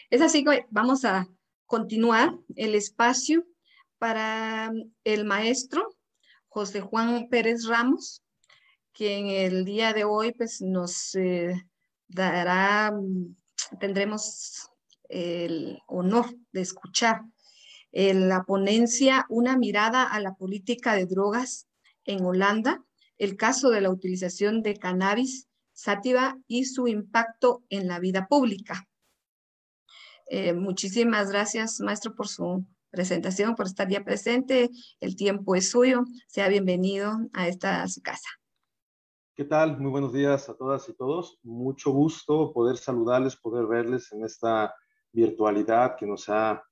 Es así que vamos a continuar el espacio para el maestro José Juan Pérez Ramos, que en el día de hoy pues, nos dará, tendremos el honor de escuchar en la ponencia Una mirada a la política de drogas en Holanda, el caso de la utilización de cannabis sativa y su impacto en la vida pública. Muchísimas gracias, maestro, por su presentación, por estar ya presente. El tiempo es suyo. Sea bienvenido a su casa. ¿Qué tal? Muy buenos días a todas y todos. Mucho gusto poder saludarles, poder verles en esta virtualidad que nos ha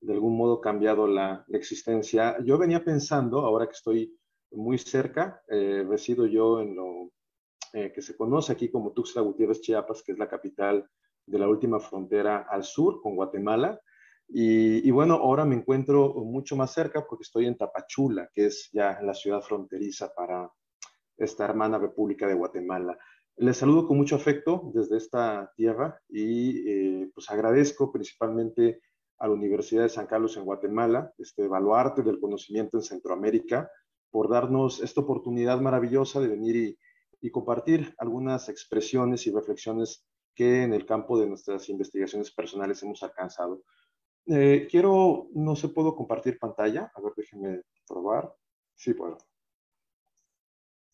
de algún modo cambiado la existencia. Yo venía pensando, ahora que estoy muy cerca, resido yo en lo que se conoce aquí como Tuxtla Gutiérrez, Chiapas, que es la capital de la última frontera al sur con Guatemala. Y bueno, ahora me encuentro mucho más cerca porque estoy en Tapachula, que es ya la ciudad fronteriza para esta hermana República de Guatemala. Les saludo con mucho afecto desde esta tierra y pues agradezco principalmente a la Universidad de San Carlos en Guatemala, este baluarte del conocimiento en Centroamérica, por darnos esta oportunidad maravillosa de venir y compartir algunas expresiones y reflexiones que en el campo de nuestras investigaciones personales hemos alcanzado. No sé, ¿puedo compartir pantalla? A ver, déjenme probar. Sí, puedo.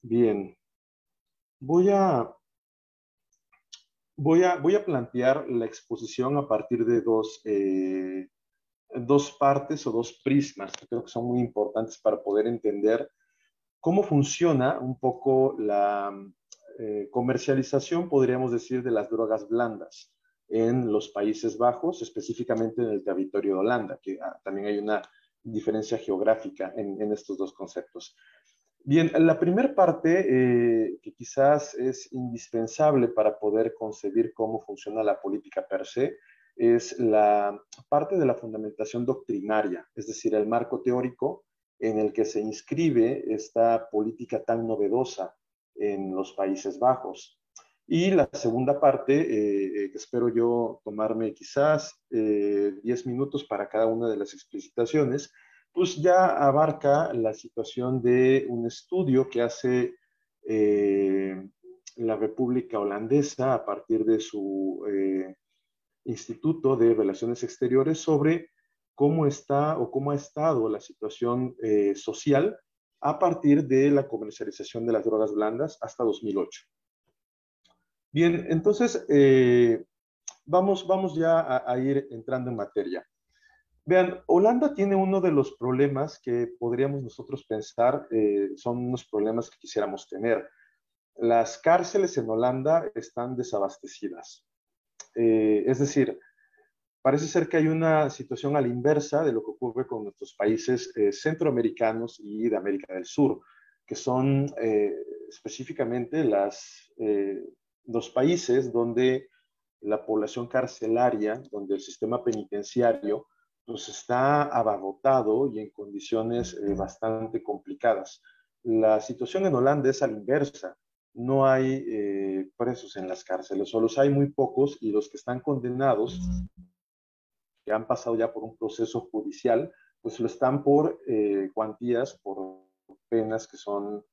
Bien, voy a plantear la exposición a partir de dos partes o dos prismas que creo que son muy importantes para poder entender cómo funciona un poco la comercialización, podríamos decir, de las drogas blandas en los Países Bajos, específicamente en el territorio de Holanda, que también hay una diferencia geográfica en estos dos conceptos. Bien, la primera parte, que quizás es indispensable para poder concebir cómo funciona la política per se, es la parte de la fundamentación doctrinaria, es decir, el marco teórico en el que se inscribe esta política tan novedosa en los Países Bajos. Y la segunda parte, que espero yo tomarme quizás 10 minutos para cada una de las explicitaciones, pues ya abarca la situación de un estudio que hace la República Holandesa a partir de su Instituto de Relaciones Exteriores sobre cómo está o cómo ha estado la situación social a partir de la comercialización de las drogas blandas hasta 2008. Bien, entonces vamos ya a ir entrando en materia. Vean, Holanda tiene uno de los problemas que podríamos nosotros pensar son unos problemas que quisiéramos tener. Las cárceles en Holanda están desabastecidas. Es decir, parece ser que hay una situación a la inversa de lo que ocurre con nuestros países centroamericanos y de América del Sur, que son específicamente los países donde la población carcelaria, donde el sistema penitenciario pues está abarrotado y en condiciones bastante complicadas. La situación en Holanda es a la inversa. No hay presos en las cárceles, o los hay muy pocos, y los que están condenados, que han pasado ya por un proceso judicial, pues lo están por cuantías, por penas que son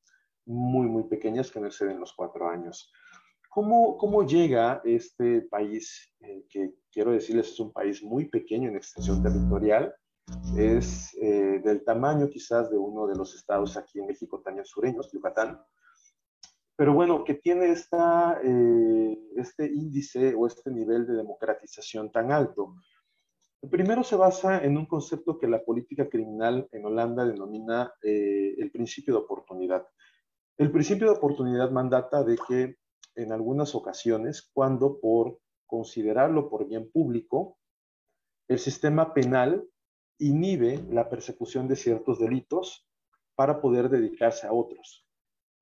muy pequeñas, que no exceden los 4 años. ¿Cómo llega este país, que quiero decirles es un país muy pequeño en extensión territorial? Es del tamaño quizás de uno de los estados aquí en México también sureños, Yucatán, pero bueno, que tiene este índice o este nivel de democratización tan alto. Primero se basa en un concepto que la política criminal en Holanda denomina el principio de oportunidad. El principio de oportunidad mandata de que en algunas ocasiones, cuando por considerarlo por bien público, el sistema penal inhibe la persecución de ciertos delitos para poder dedicarse a otros.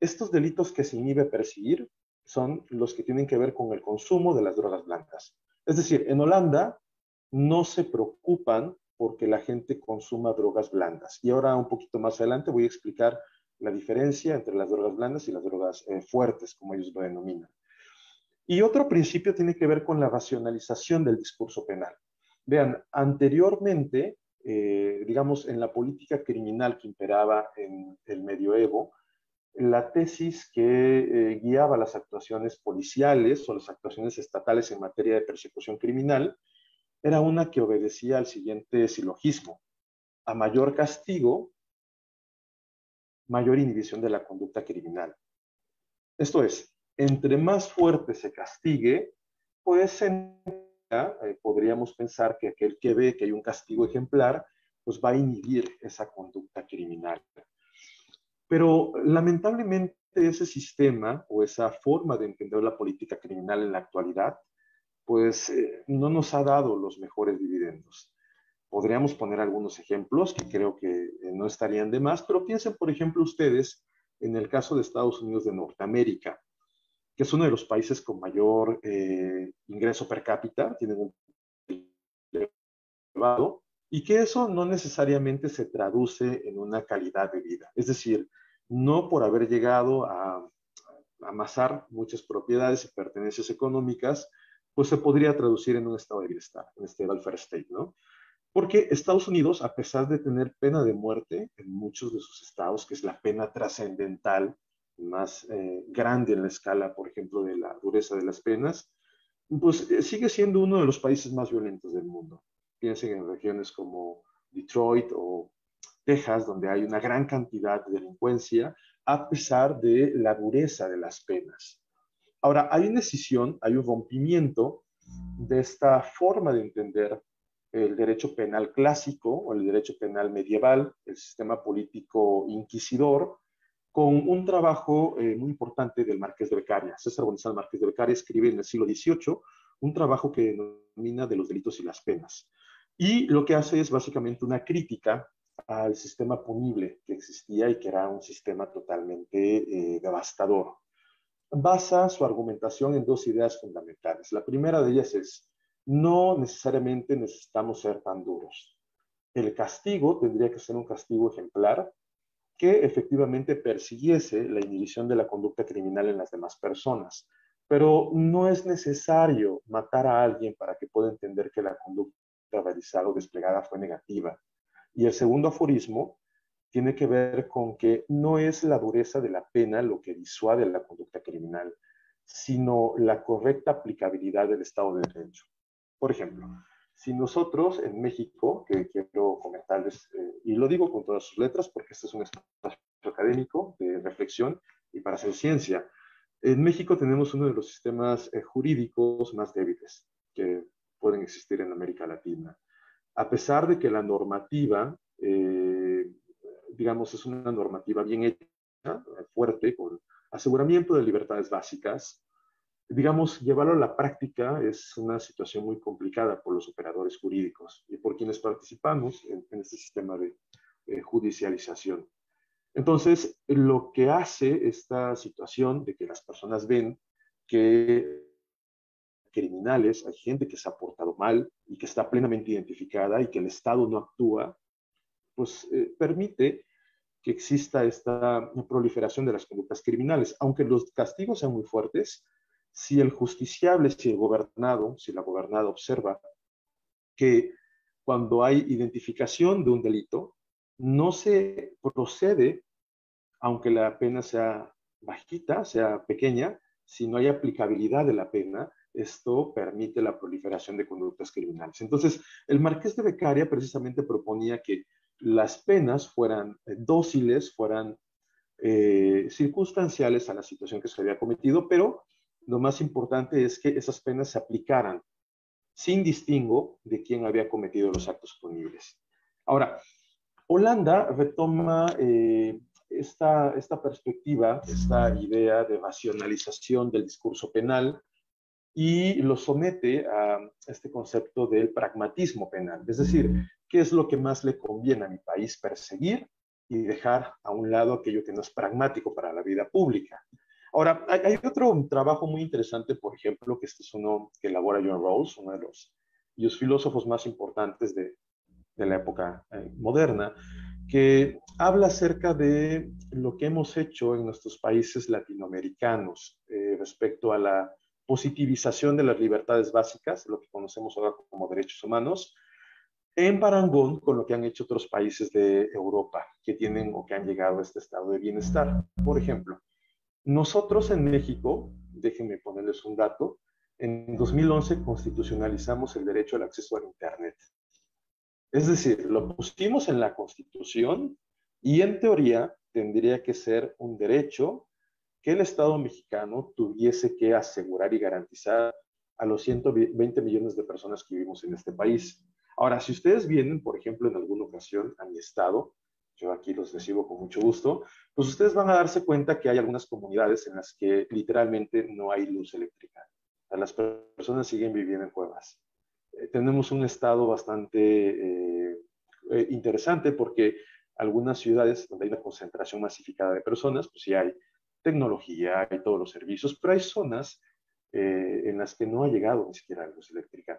Estos delitos que se inhibe perseguir son los que tienen que ver con el consumo de las drogas blancas. Es decir, en Holanda no se preocupan porque la gente consuma drogas blandas. Y ahora un poquito más adelante voy a explicar la diferencia entre las drogas blandas y las drogas fuertes, como ellos lo denominan. Y otro principio tiene que ver con la racionalización del discurso penal. Vean, anteriormente, digamos, en la política criminal que imperaba en el medioevo, la tesis que guiaba las actuaciones policiales o las actuaciones estatales en materia de persecución criminal era una que obedecía al siguiente silogismo: a mayor castigo, mayor inhibición de la conducta criminal. Esto es, entre más fuerte se castigue, pues podríamos pensar que aquel que ve que hay un castigo ejemplar, pues va a inhibir esa conducta criminal. Pero lamentablemente ese sistema o esa forma de entender la política criminal en la actualidad, pues no nos ha dado los mejores dividendos. Podríamos poner algunos ejemplos que creo que no estarían de más, pero piensen, por ejemplo, ustedes en el caso de Estados Unidos de Norteamérica, que es uno de los países con mayor ingreso per cápita, tienen un elevado, y que eso no necesariamente se traduce en una calidad de vida. Es decir, no por haber llegado a amasar muchas propiedades y pertenencias económicas, pues se podría traducir en un estado de bienestar, en este welfare state, ¿no? Porque Estados Unidos, a pesar de tener pena de muerte en muchos de sus estados, que es la pena trascendental más grande en la escala, por ejemplo, de la dureza de las penas, pues sigue siendo uno de los países más violentos del mundo. Piensen en regiones como Detroit o Texas, donde hay una gran cantidad de delincuencia, a pesar de la dureza de las penas. Ahora, hay una escisión, hay un rompimiento de esta forma de entender el derecho penal clásico o el derecho penal medieval, el sistema político inquisidor, con un trabajo muy importante del Marqués de Beccaria. César González Marqués de Beccaria escribe en el siglo XVIII un trabajo que denomina de los delitos y las penas. Y lo que hace es básicamente una crítica al sistema punible que existía y que era un sistema totalmente devastador. Basa su argumentación en dos ideas fundamentales. La primera de ellas es: no necesariamente necesitamos ser tan duros. El castigo tendría que ser un castigo ejemplar que efectivamente persiguiese la inhibición de la conducta criminal en las demás personas. Pero no es necesario matar a alguien para que pueda entender que la conducta realizada o desplegada fue negativa. Y el segundo aforismo tiene que ver con que no es la dureza de la pena lo que disuade la conducta criminal, sino la correcta aplicabilidad del Estado de Derecho. Por ejemplo, si nosotros en México, que quiero comentarles, y lo digo con todas sus letras porque este es un espacio académico de reflexión y para hacer ciencia, en México tenemos uno de los sistemas jurídicos más débiles que pueden existir en América Latina. A pesar de que la normativa, digamos, es una normativa bien hecha, fuerte, con aseguramiento de libertades básicas, digamos, llevarlo a la práctica es una situación muy complicada por los operadores jurídicos y por quienes participamos en este sistema de judicialización. Entonces, lo que hace esta situación de que las personas ven que criminales, hay gente que se ha portado mal y que está plenamente identificada y que el Estado no actúa, pues permite que exista esta proliferación de las conductas criminales. Aunque los castigos sean muy fuertes, si el justiciable, si el gobernado, si la gobernada observa que cuando hay identificación de un delito, no se procede, aunque la pena sea bajita, sea pequeña, si no hay aplicabilidad de la pena, esto permite la proliferación de conductas criminales. Entonces, el Marqués de Beccaria precisamente proponía que las penas fueran dóciles, fueran circunstanciales a la situación que se había cometido, pero lo más importante es que esas penas se aplicaran sin distingo de quién había cometido los actos punibles. Ahora, Holanda retoma esta perspectiva, esta idea de racionalización del discurso penal y lo somete a este concepto del pragmatismo penal, es decir, qué es lo que más le conviene a mi país perseguir y dejar a un lado aquello que no es pragmático para la vida pública. Ahora, hay otro trabajo muy interesante, por ejemplo, que este es uno que elabora John Rawls, uno de los filósofos más importantes de la época moderna, que habla acerca de lo que hemos hecho en nuestros países latinoamericanos respecto a la positivización de las libertades básicas, lo que conocemos ahora como derechos humanos, en parangón con lo que han hecho otros países de Europa que tienen o que han llegado a este estado de bienestar. Por ejemplo, nosotros en México, déjenme ponerles un dato, en 2011 constitucionalizamos el derecho al acceso al Internet. Es decir, lo pusimos en la Constitución y en teoría tendría que ser un derecho que el Estado mexicano tuviese que asegurar y garantizar a los 120 millones de personas que vivimos en este país. Ahora, si ustedes vienen, por ejemplo, en alguna ocasión a mi estado, yo aquí los recibo con mucho gusto, pues ustedes van a darse cuenta que hay algunas comunidades en las que literalmente no hay luz eléctrica. O sea, las personas siguen viviendo en cuevas. Tenemos un estado bastante interesante porque algunas ciudades donde hay una concentración masificada de personas, pues sí hay tecnología, hay todos los servicios, pero hay zonas en las que no ha llegado ni siquiera la luz eléctrica.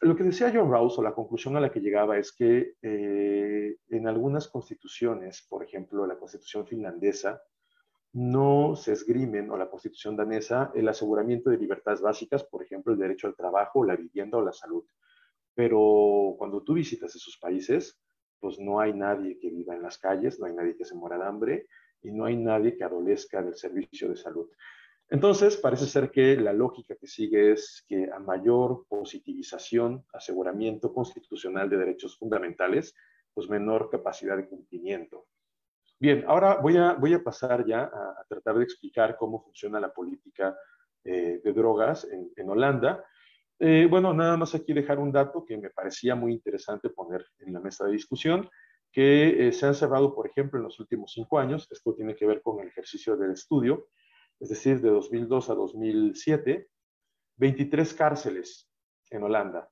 Lo que decía John Rawls, o la conclusión a la que llegaba, es que en algunas constituciones, por ejemplo, la constitución finlandesa, no se esgrimen, o la constitución danesa, el aseguramiento de libertades básicas, por ejemplo, el derecho al trabajo, la vivienda o la salud. Pero cuando tú visitas esos países, pues no hay nadie que viva en las calles, no hay nadie que se muera de hambre y no hay nadie que adolezca del servicio de salud. Entonces, parece ser que la lógica que sigue es que a mayor positivización, aseguramiento constitucional de derechos fundamentales, pues menor capacidad de cumplimiento. Bien, ahora voy a pasar ya a tratar de explicar cómo funciona la política de drogas en Holanda. Bueno, nada más aquí dejar un dato que me parecía muy interesante poner en la mesa de discusión, que se han cerrado, por ejemplo, en los últimos 5 años, esto tiene que ver con el ejercicio del estudio, es decir, de 2002 a 2007, 23 cárceles en Holanda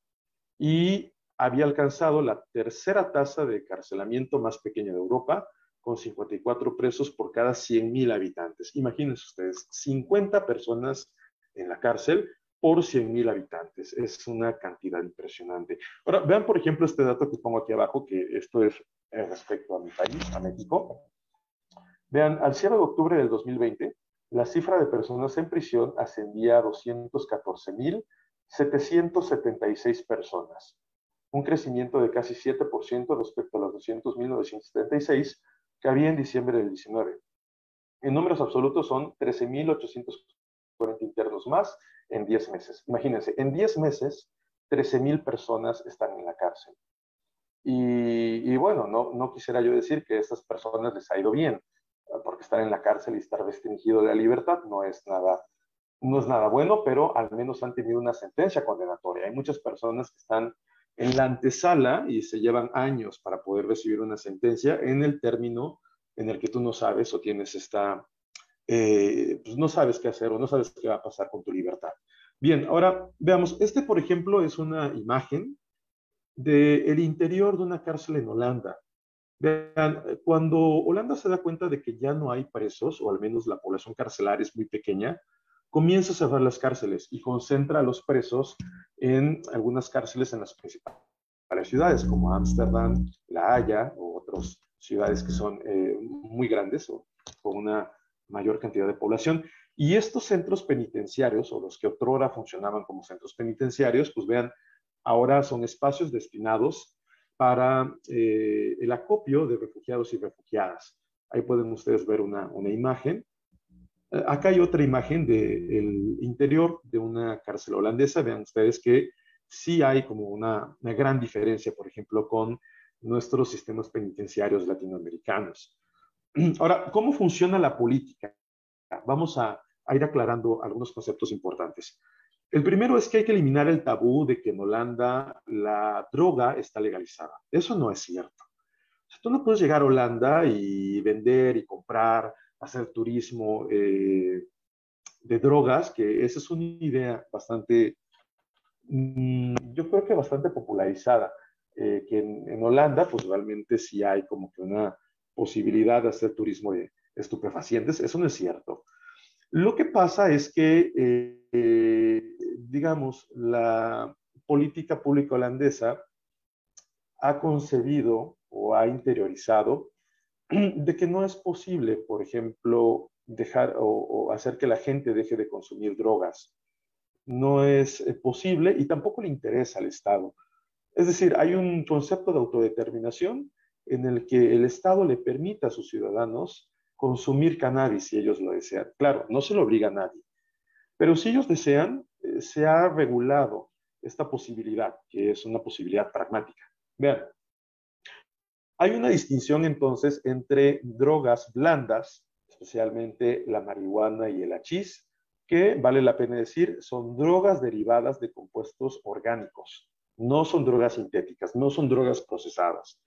y había alcanzado la tercera tasa de encarcelamiento más pequeña de Europa, con 54 presos por cada 100.000 habitantes. Imagínense ustedes, 50 personas en la cárcel por 100.000 habitantes. Es una cantidad impresionante. Ahora, vean, por ejemplo, este dato que pongo aquí abajo, que esto es respecto a mi país, a México. Vean, al cierre de octubre del 2020, la cifra de personas en prisión ascendía a 214.776 personas, un crecimiento de casi 7% respecto a los 200.976 que había en diciembre del 19. En números absolutos son 13.840 internos más en 10 meses. Imagínense, en 10 meses, 13.000 personas están en la cárcel. Y bueno, no quisiera yo decir que a estas personas les ha ido bien, porque estar en la cárcel y estar restringido de la libertad no es nada bueno, pero al menos han tenido una sentencia condenatoria. Hay muchas personas que están en la antesala y se llevan años para poder recibir una sentencia en el término en el que tú no sabes o tienes pues no sabes qué hacer o no sabes qué va a pasar con tu libertad. Bien, ahora veamos, por ejemplo es una imagen del interior de una cárcel en Holanda. Vean, cuando Holanda se da cuenta de que ya no hay presos, o al menos la población carcelaria es muy pequeña, comienza a cerrar las cárceles y concentra a los presos en algunas cárceles en las principales ciudades, como Ámsterdam, La Haya, o otras ciudades que son muy grandes o con una mayor cantidad de población. Y estos centros penitenciarios, o los que otrora funcionaban como centros penitenciarios, pues vean, ahora son espacios destinados para el acopio de refugiados y refugiadas. Ahí pueden ustedes ver una imagen. Acá hay otra imagen del interior de una cárcel holandesa. Vean ustedes que sí hay como una gran diferencia, por ejemplo, con nuestros sistemas penitenciarios latinoamericanos. Ahora, ¿cómo funciona la política? Vamos a ir aclarando algunos conceptos importantes. El primero es que hay que eliminar el tabú de que en Holanda la droga está legalizada. Eso no es cierto. O sea, tú no puedes llegar a Holanda y vender y comprar, hacer turismo de drogas, que esa es una idea bastante, yo creo que bastante popularizada, que en Holanda pues realmente sí hay como que una posibilidad de hacer turismo de estupefacientes. Eso no es cierto. Lo que pasa es que, digamos, la política pública holandesa ha concebido o ha interiorizado de que no es posible, por ejemplo, dejar o hacer que la gente deje de consumir drogas no es posible y tampoco le interesa al Estado. Es decir, hay un concepto de autodeterminación en el que el Estado le permite a sus ciudadanos consumir cannabis si ellos lo desean. Claro, no se lo obliga a nadie, pero si ellos desean, se ha regulado esta posibilidad, que es una posibilidad pragmática. Vean, hay una distinción entonces entre drogas blandas, especialmente la marihuana y el hachís, que vale la pena decir, son drogas derivadas de compuestos orgánicos, no son drogas sintéticas, no son drogas procesadas.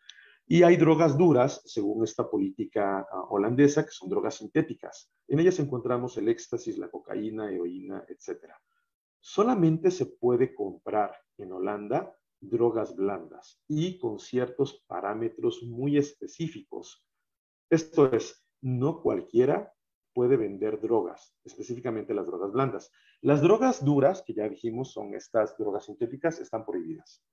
Y hay drogas duras, según esta política holandesa, que son drogas sintéticas. En ellas encontramos el éxtasis, la cocaína, heroína, etcétera. Solamente se puede comprar en Holanda drogas blandas y con ciertos parámetros muy específicos. Esto es, no cualquiera puede vender drogas, específicamente las drogas blandas. Las drogas duras, que ya dijimos son estas drogas sintéticas, están prohibidas.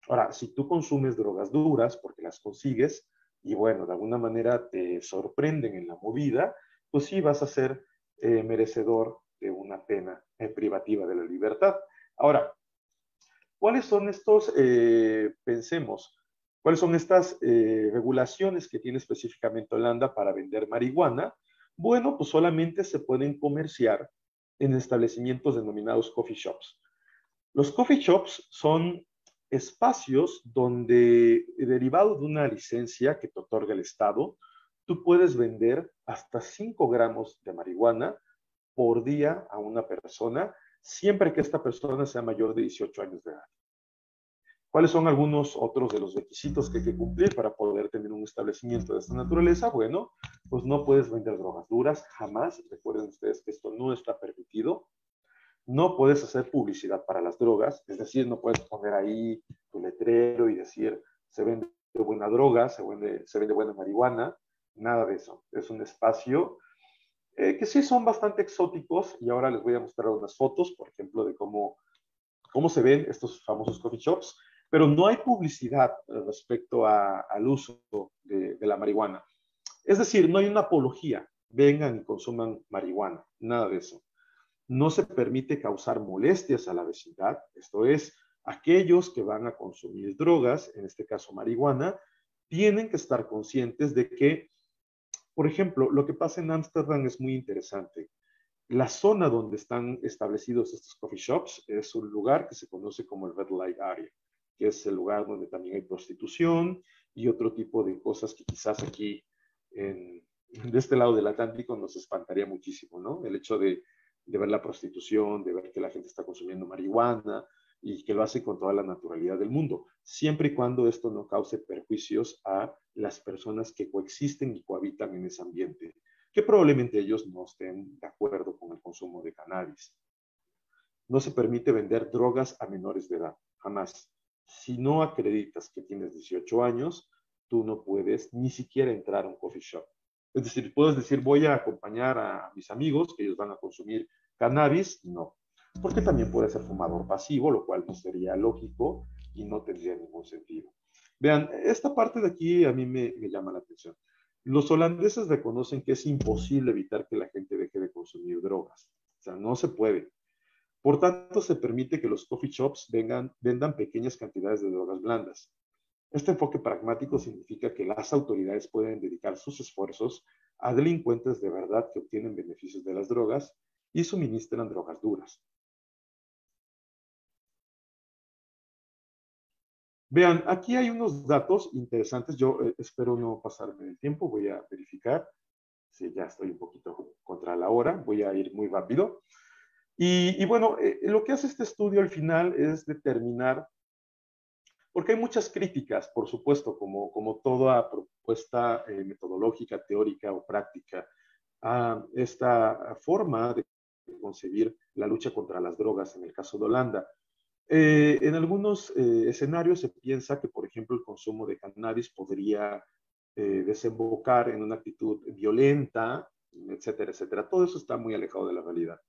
Ahora, si tú consumes drogas duras porque las consigues y bueno, de alguna manera te sorprenden en la movida, pues sí vas a ser merecedor de una pena privativa de la libertad. Ahora, ¿cuáles son estos, pensemos, cuáles son estas regulaciones que tiene específicamente Holanda para vender marihuana? Bueno, pues solamente se pueden comerciar en establecimientos denominados coffee shops. Los coffee shops son espacios donde, derivado de una licencia que te otorga el Estado, tú puedes vender hasta 5 gramos de marihuana por día a una persona, siempre que esta persona sea mayor de 18 años de edad. ¿Cuáles son algunos otros de los requisitos que hay que cumplir para poder tener un establecimiento de esta naturaleza? Bueno, pues no puedes vender drogas duras, jamás. Recuerden ustedes que esto no está permitido. No puedes hacer publicidad para las drogas, es decir, no puedes poner ahí tu letrero y decir se vende buena droga, se vende buena marihuana, nada de eso. Es un espacio que sí son bastante exóticos y ahora les voy a mostrar unas fotos, por ejemplo, de cómo se ven estos famosos coffee shops, pero no hay publicidad respecto al uso de la marihuana. Es decir, no hay una apología, vengan y consuman marihuana, nada de eso. No se permite causar molestias a la vecindad, esto es, aquellos que van a consumir drogas, en este caso marihuana, tienen que estar conscientes de que, por ejemplo, lo que pasa en Ámsterdam es muy interesante. La zona donde están establecidos estos coffee shops es un lugar que se conoce como el Red Light Area, que es el lugar donde también hay prostitución y otro tipo de cosas que quizás aquí de este lado del Atlántico nos espantaría muchísimo, ¿no? El hecho de ver la prostitución, de ver que la gente está consumiendo marihuana y que lo hace con toda la naturalidad del mundo, siempre y cuando esto no cause perjuicios a las personas que coexisten y cohabitan en ese ambiente, que probablemente ellos no estén de acuerdo con el consumo de cannabis. No se permite vender drogas a menores de edad, jamás. Si no acreditas que tienes 18 años, tú no puedes ni siquiera entrar a un coffee shop. Es decir, puedes decir, voy a acompañar a mis amigos que ellos van a consumir cannabis, no. Porque también puede ser fumador pasivo, lo cual no sería lógico y no tendría ningún sentido. Vean, esta parte de aquí a mí me llama la atención. Los holandeses reconocen que es imposible evitar que la gente deje de consumir drogas. O sea, no se puede. Por tanto, se permite que los coffee shops vendan pequeñas cantidades de drogas blandas. Este enfoque pragmático significa que las autoridades pueden dedicar sus esfuerzos a delincuentes de verdad que obtienen beneficios de las drogas y suministran drogas duras. Vean, aquí hay unos datos interesantes. Yo espero no pasarme el tiempo. Voy a verificar si ya estoy un poquito contra la hora. Voy a ir muy rápido. Y bueno, lo que hace este estudio al final es determinar, porque hay muchas críticas, por supuesto, como toda propuesta metodológica, teórica o práctica, a esta forma de concebir la lucha contra las drogas en el caso de Holanda. En algunos escenarios se piensa que, por ejemplo, el consumo de cannabis podría desembocar en una actitud violenta, etcétera, etcétera. Todo eso está muy alejado de la realidad.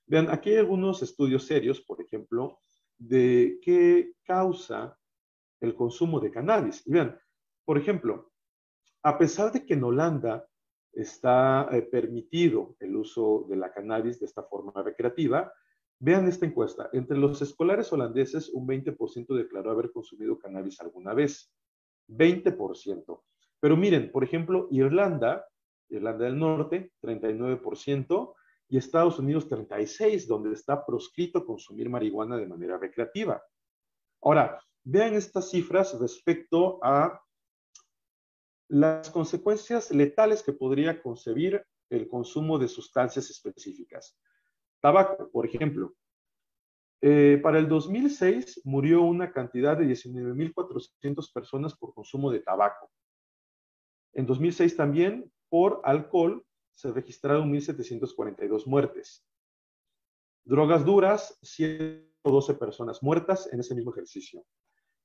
Vean, aquí hay algunos estudios serios, por ejemplo, de qué causa el consumo de cannabis. Y vean, por ejemplo, a pesar de que en Holanda está permitido el uso de la cannabis de esta forma recreativa, Vean esta encuesta. Entre los escolares holandeses, un 20% declaró haber consumido cannabis alguna vez. 20%. Pero miren, por ejemplo, Irlanda del Norte, 39%, y Estados Unidos, 36%, donde está proscrito consumir marihuana de manera recreativa. Ahora, vean estas cifras respecto a las consecuencias letales que podría concebir el consumo de sustancias específicas. Tabaco, por ejemplo. Para el 2006 murió una cantidad de 19.400 personas por consumo de tabaco. En 2006 también por alcohol se registraron 1.742 muertes. Drogas duras, 112 personas muertas en ese mismo ejercicio.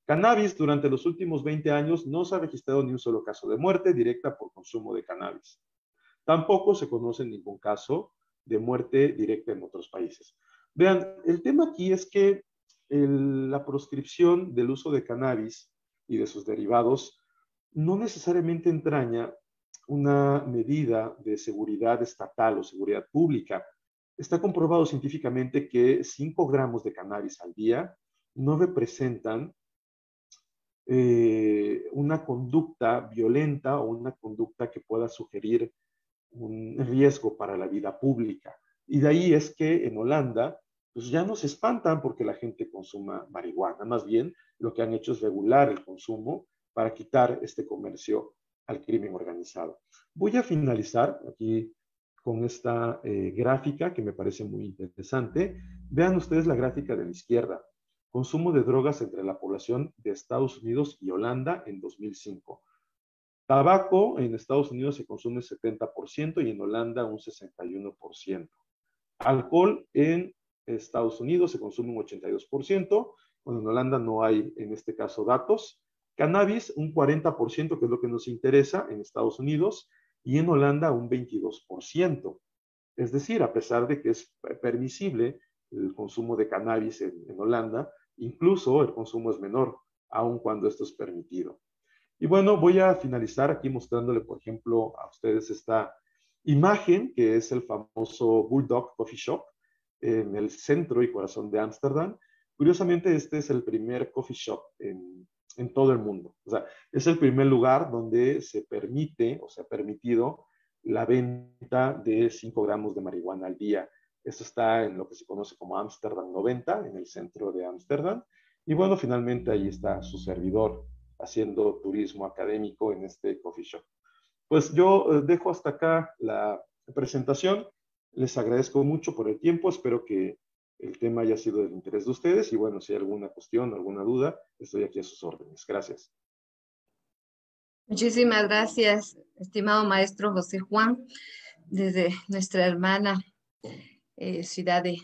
Cannabis, durante los últimos 20 años no se ha registrado ni un solo caso de muerte directa por consumo de cannabis. Tampoco se conoce ningún caso de muerte directa en otros países. Vean, el tema aquí es que la proscripción del uso de cannabis y de sus derivados no necesariamente entraña una medida de seguridad estatal o seguridad pública. Está comprobado científicamente que 5 gramos de cannabis al día no representan una conducta violenta o una conducta que pueda sugerir un riesgo para la vida pública. Y de ahí es que en Holanda, pues ya no se espantan porque la gente consuma marihuana. Más bien, lo que han hecho es regular el consumo para quitar este comercio al crimen organizado. Voy a finalizar aquí con esta gráfica que me parece muy interesante. Vean ustedes la gráfica de la izquierda. Consumo de drogas entre la población de Estados Unidos y Holanda en 2005. Tabaco en Estados Unidos se consume 70% y en Holanda un 61%. Alcohol en Estados Unidos se consume un 82%, cuando en Holanda no hay en este caso datos. Cannabis un 40%, que es lo que nos interesa en Estados Unidos, y en Holanda un 22%. Es decir, a pesar de que es permisible el consumo de cannabis en Holanda, incluso el consumo es menor, aun cuando esto es permitido. Y bueno, voy a finalizar aquí mostrándole, por ejemplo, a ustedes esta imagen, que es el famoso Bulldog Coffee Shop en el centro y corazón de Ámsterdam. Curiosamente, este es el primer coffee shop en todo el mundo. O sea, es el primer lugar donde se permite o se ha permitido la venta de 5 gramos de marihuana al día. Esto está en lo que se conoce como Ámsterdam 90, en el centro de Ámsterdam. Y bueno, finalmente ahí está su servidor haciendo turismo académico en este coffee shop. Pues yo dejo hasta acá la presentación. Les agradezco mucho por el tiempo. Espero que el tema haya sido del interés de ustedes. Y bueno, si hay alguna cuestión, alguna duda, estoy aquí a sus órdenes. Gracias. Muchísimas gracias, estimado maestro José Juan, desde nuestra hermana ciudad de